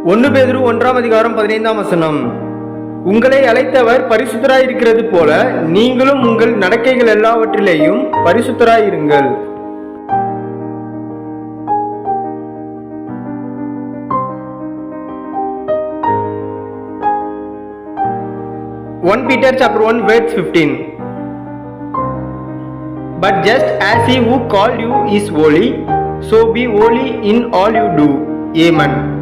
1 பேதுரு 1:15 உங்களை அழைத்தவர் பரிசுத்தராயிருக்கிறது போல நீங்களும் உங்கள் நடக்கைகள் எல்லாவற்றிலேயும் பரிசுத்தராயிருங்கள். 1 Peter chapter 1 verse 15. But just as he who called you is holy, so be holy in all you do. Amen.